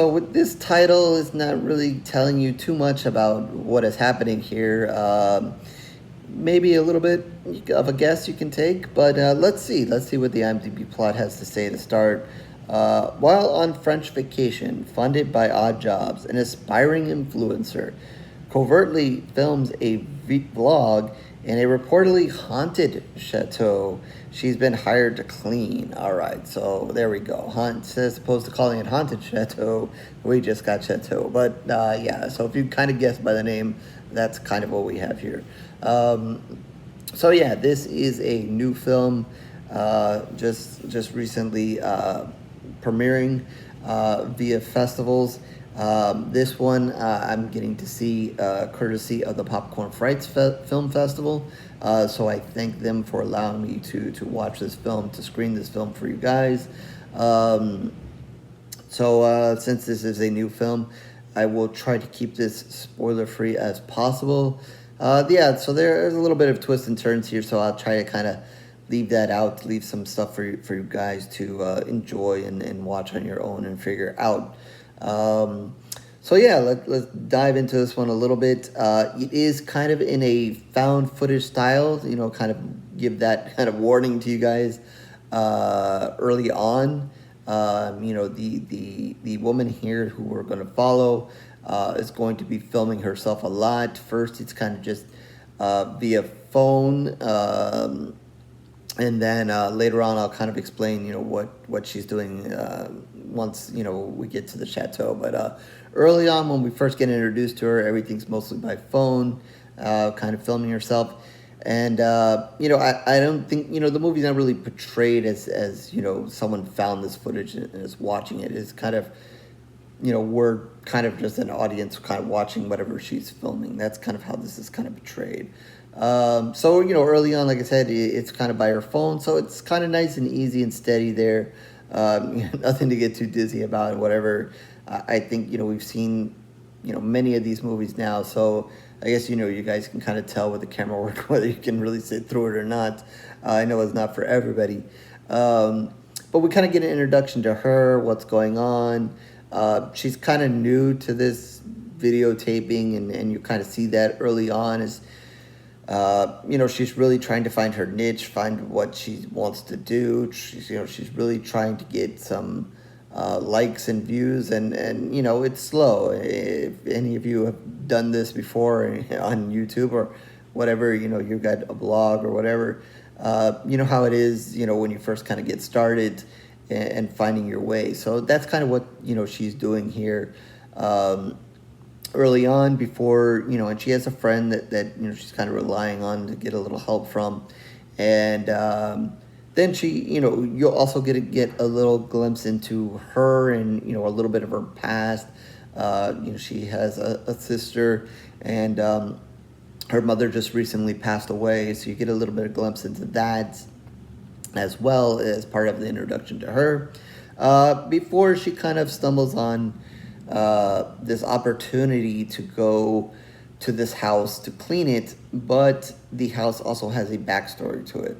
so with this title, it's not really telling you too much about what is happening here. Maybe a little bit of a guess you can take, but let's see. Let's see what the IMDb plot has to say to start. While on French vacation, funded by Odd Jobs, an aspiring influencer covertly films a vlog in a reportedly haunted chateau she's been hired to clean. All right, so there we go. As opposed to calling it haunted chateau, we just got chateau. But yeah, so if you kind of guess by the name, that's kind of what we have here. So yeah, this is a new film, just recently premiering via festivals. This one I'm getting to see courtesy of the Popcorn Frights Film Festival. So I thank them for allowing me to watch this film, to screen this film for you guys. Since this is a new film, I will try to keep this spoiler free as possible. Yeah, so there's a little bit of twists and turns here, so I'll try to kind of leave that out, leave some stuff for you guys to enjoy and watch on your own and figure out. So yeah, let's dive into this one a little bit. It is kind of in a found footage style, kind of give that kind of warning to you guys early on. The woman here who we're going to follow is going to be filming herself a lot. First, it's kind of just via phone, and then later on, I'll kind of explain, what she's doing once, we get to the chateau. But early on, when we first get introduced to her, everything's mostly by phone, kind of filming herself. And, I don't think, the movie's not really portrayed as someone found this footage and is watching it. It's kind of, we're kind of just an audience kind of watching whatever she's filming. That's kind of how this is kind of portrayed. Early on, like I said, it's kind of by her phone. So it's kind of nice and easy and steady there. Nothing to get too dizzy about and whatever. I think, we've seen, many of these movies now. So I guess, you guys can kind of tell with the camera work whether you can really sit through it or not. I know it's not for everybody. But we kind of get an introduction to her, what's going on. She's kind of new to this videotaping, and you kind of see that early on as, she's really trying to find her niche, find what she wants to do. She's really trying to get some likes and views, and it's slow. If any of you have done this before on YouTube or whatever, you've got a blog or whatever, you know how it is, when you first kind of get started and finding your way. So that's kind of what, she's doing here early on before, and she has a friend that she's kind of relying on to get a little help from. And then she, you'll also get a little glimpse into her and, a little bit of her past. She has a sister, and her mother just recently passed away. So you get a little bit of glimpse into that as well as part of the introduction to her. Before she kind of stumbles on this opportunity to go to this house to clean it, but the house also has a backstory to it.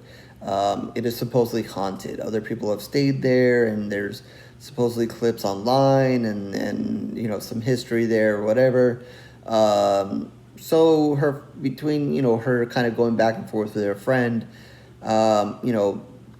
It is supposedly haunted. Other people have stayed there, and there's supposedly clips online and some history there or whatever. So between her kind of going back and forth with her friend,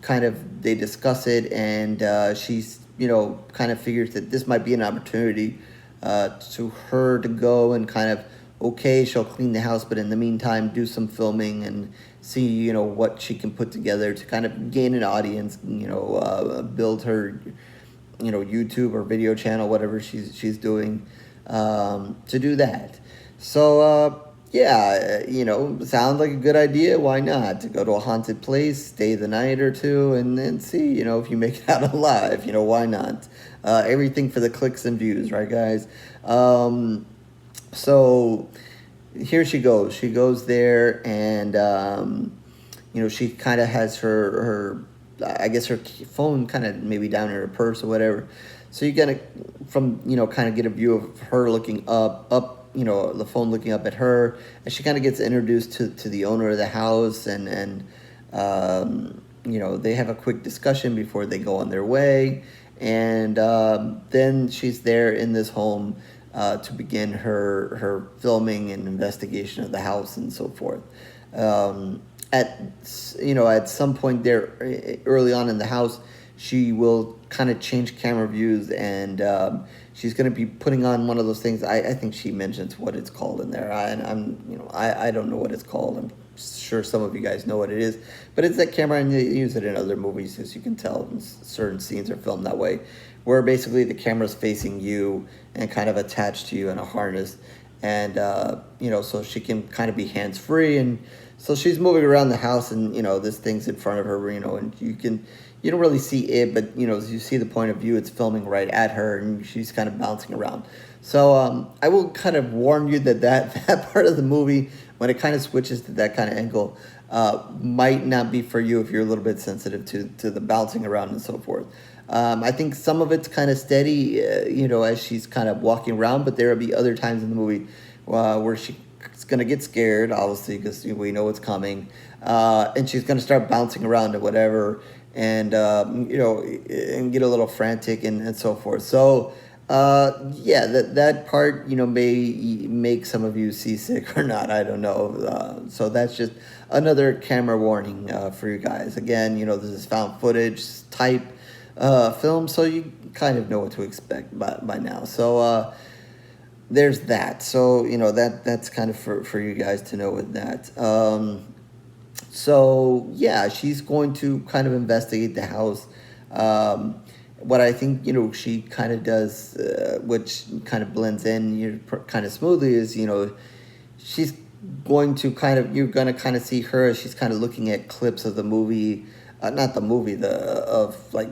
kind of they discuss it, and she's kind of figures that this might be an opportunity to her to go and kind of, okay, she'll clean the house, but in the meantime do some filming and see what she can put together to kind of gain an audience, build her YouTube or video channel, whatever she's doing, to do that. So yeah, sounds like a good idea. Why not? To go to a haunted place, stay the night or two, and then see, if you make it out alive, why not? Everything for the clicks and views, right, guys? So here she goes. She goes there, and, she kind of has her I guess her phone kind of maybe down in her purse or whatever. So you kind of get a view of her looking up, the phone looking up at her, and she kind of gets introduced to the owner of the house, and they have a quick discussion before they go on their way. and then she's there in this home to begin her filming and investigation of the house and so forth. At at some point there early on in the house, she will kind of change camera views, and she's going to be putting on one of those things. I think she mentions what it's called in there. I don't know what it's called. I'm sure some of you guys know what it is, but it's that camera, and they use it in other movies, as you can tell. Certain scenes are filmed that way, where basically the camera's facing you and kind of attached to you in a harness, and so she can kind of be hands free, and so she's moving around the house, and this thing's in front of her, and you don't really see it, but as you see the point of view, it's filming right at her, and she's kind of bouncing around. So I will kind of warn you that that part of the movie, when it kind of switches to that kind of angle, might not be for you if you're a little bit sensitive to the bouncing around and so forth. I think some of it's kind of steady, as she's kind of walking around, but there will be other times in the movie where she's going to get scared, obviously, because we know it's coming, and she's going to start bouncing around or whatever, and and get a little frantic and so forth. So that part may make some of you seasick or not. I don't know. So that's just another camera warning for you guys. Again, this is found footage type film, so you kind of know what to expect by now. So there's that. So that's kind of for you guys to know with that. So yeah, she's going to kind of investigate the house. What I think she kind of does, which kind of blends in kind of smoothly, is she's going to you're going to kind of see her as she's kind of looking at clips of the movie, not the movie, of like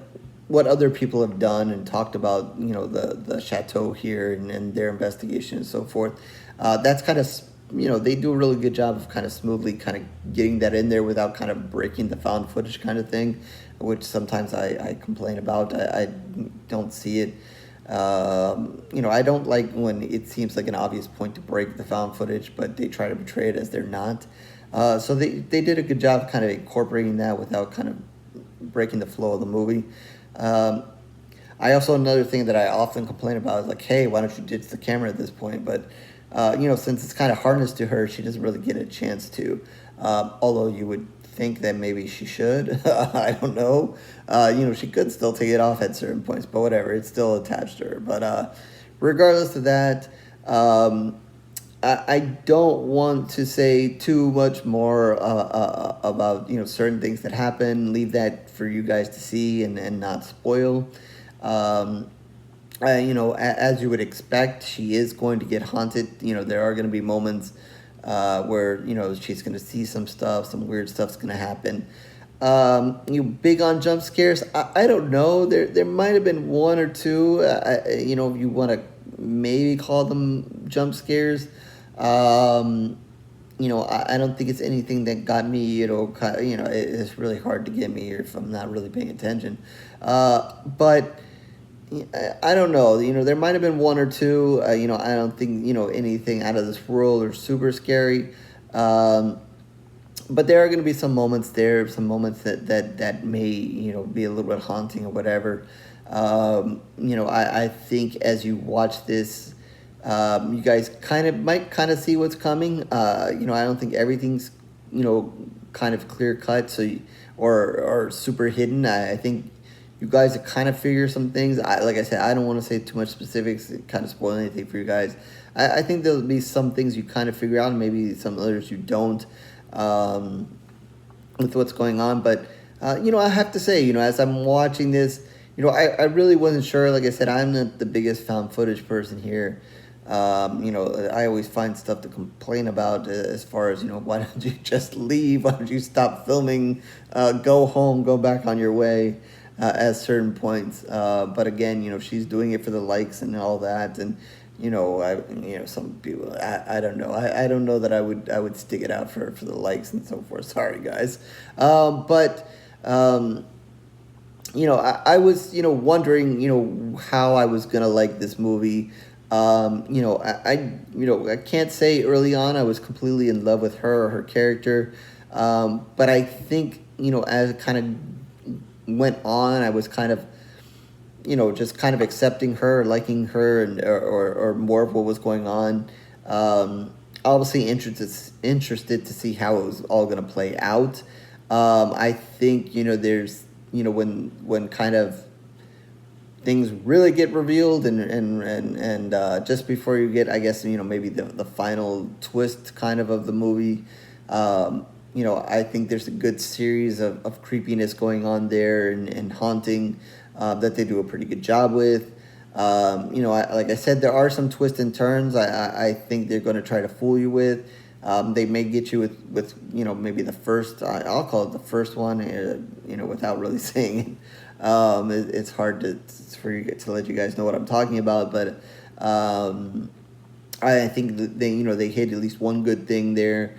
what other people have done and talked about, the Chateau here and their investigation and so forth. That's kind of, they do a really good job of kind of smoothly kind of getting that in there without kind of breaking the found footage kind of thing, which sometimes I complain about. I don't see it. I don't like when it seems like an obvious point to break the found footage, but they try to portray it as they're not. So they did a good job kind of incorporating that without kind of breaking the flow of the movie. I also, another thing that I often complain about is like, hey, why don't you ditch the camera at this point? But since it's kind of harnessed to her, she doesn't really get a chance to. Although you would think that maybe she should. I don't know. She could still take it off at certain points, but whatever. It's still attached to her. But regardless of that, I don't want to say too much more about certain things that happen. Leave that for you guys to see and not spoil. As you would expect, she is going to get haunted. There are going to be moments where she's going to see some stuff, some weird stuff's going to happen. You big on jump scares? I don't know. There might have been one or two. If you want to maybe call them jump scares. I don't think it's anything that got me. It's really hard to get me if I'm not really paying attention. But I don't know. There might have been one or two. I don't think anything out of this world or super scary. But there are going to be some moments there, some moments that may be a little bit haunting or whatever. I think as you watch this, you guys might see what's coming. I don't think everything's kind of clear cut, or super hidden. I think you guys kind of figure some things. Like I said, I don't want to say too much specifics, kind of spoil anything for you guys. I think there'll be some things you kind of figure out, and maybe some others you don't, with what's going on. But I have to say, as I'm watching this, I really wasn't sure. Like I said, I'm not the biggest found footage person here. I always find stuff to complain about as far as, why don't you just leave? Why don't you stop filming? Go home, go back on your way at certain points. But again, she's doing it for the likes and all that. And, some people, I don't know. I don't know that I would stick it out for the likes and so forth. Sorry, guys. But I was, wondering, how I was going to like this movie. I can't say early on I was completely in love with her or her character. But I think, as it kind of went on, I was kind of, just kind of accepting her, liking her, and or more of what was going on. Obviously interested to see how it was all going to play out. I think there's when kind of things really get revealed and just before you get, I guess, maybe the final twist kind of the movie. I think there's a good series of creepiness going on there and haunting that they do a pretty good job with. Like I said, there are some twists and turns I think they're going to try to fool you with. They may get you with maybe the first, I'll call it the first one, without really saying it. It's hard to let you guys know what I'm talking about, but I think that they hit at least one good thing there.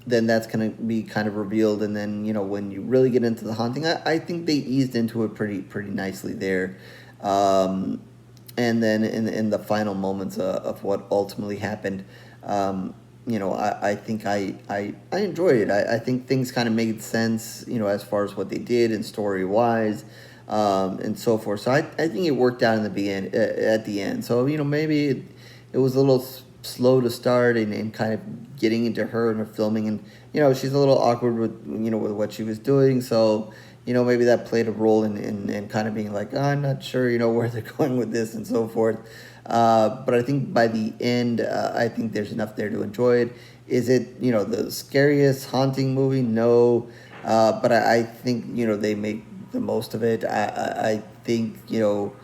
Then that's going to be kind of revealed, and then when you really get into the haunting, I think they eased into it pretty nicely there. And then in the final moments of what ultimately happened, I think I enjoyed it. I think things kind of made sense, as far as what they did and story wise, and so forth. So I think it worked out in at the end. So maybe it was a little slow to start and kind of getting into her and her filming, and she's a little awkward with with what she was doing. So maybe that played a role in kind of being like, oh, I'm not sure where they're going with this and so forth. But I think by the end, I think there's enough there to enjoy it. Is it the scariest haunting movie? No, but I think they make the most of it. I think you'll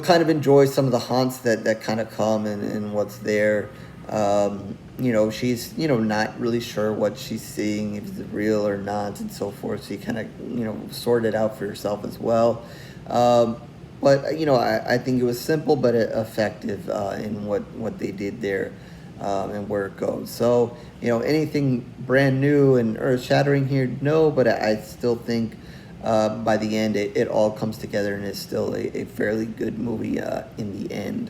kind of enjoy some of the haunts that kind of come and what's there. She's not really sure what she's seeing, if it's real or not, and so forth. So you kind of sort it out for yourself as well. But I think it was simple but effective in what they did there, and where it goes. So anything brand new and earth shattering here? No, but I still think by the end it all comes together and it's still a fairly good movie in the end.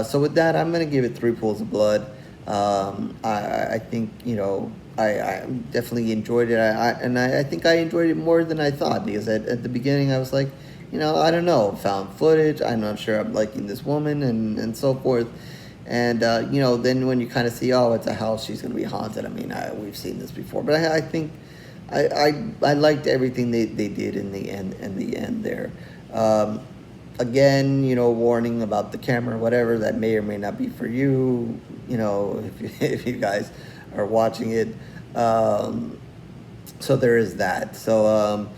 So with that, I'm gonna give it 3 pools of blood. I think I definitely enjoyed it. I think I enjoyed it more than I thought, because at the beginning I was like, I don't know, found footage, I'm not sure I'm liking this woman and so forth. And then when you kind of see, oh, it's a house, she's gonna be haunted. I mean, we've seen this before, but I think I liked everything they did in the end there. Again, warning about the camera, whatever, that may or may not be for you, if you guys are watching it. So there is that. So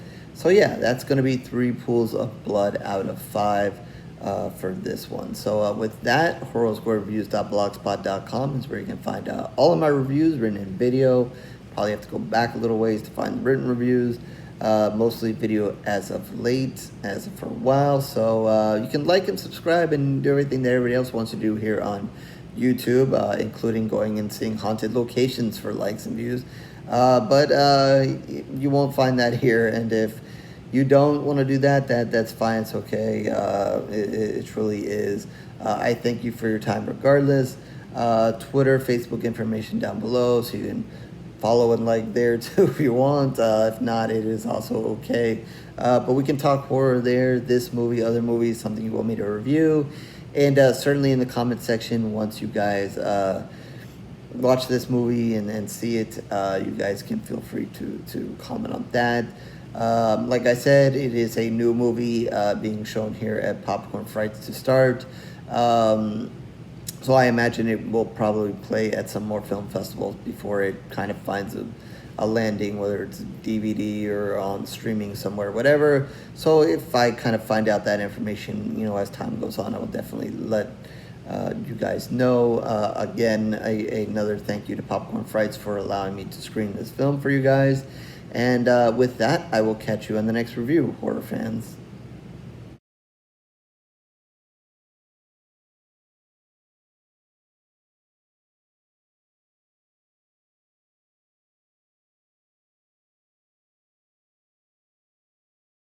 yeah, that's going to be 3 pools of blood out of 5 for this one. So with that, horrorsquarereviews.blogspot.com is where you can find all of my reviews written in video. Probably have to go back a little ways to find the written reviews. Mostly video as of late, as of for a while. So you can like and subscribe and do everything that everybody else wants to do here on YouTube, including going and seeing haunted locations for likes and views. But you won't find that here. And if you don't want to do that's fine. It's okay. It truly is. I thank you for your time regardless. Twitter, Facebook information down below, so you can follow and like there too if you want. If not, it is also okay. But we can talk horror there, this movie, other movies, something you want me to review. And certainly in the comment section, once you guys watch this movie and see it, you guys can feel free to comment on that. Like I said, it is a new movie being shown here at Popcorn Frights to start. So I imagine it will probably play at some more film festivals before it kind of finds a landing, whether it's DVD or on streaming somewhere, whatever. So if I kind of find out that information, as time goes on, I will definitely let you guys know. Again, another thank you to Popcorn Frights for allowing me to screen this film for you guys. And with that, I will catch you on the next review, horror fans.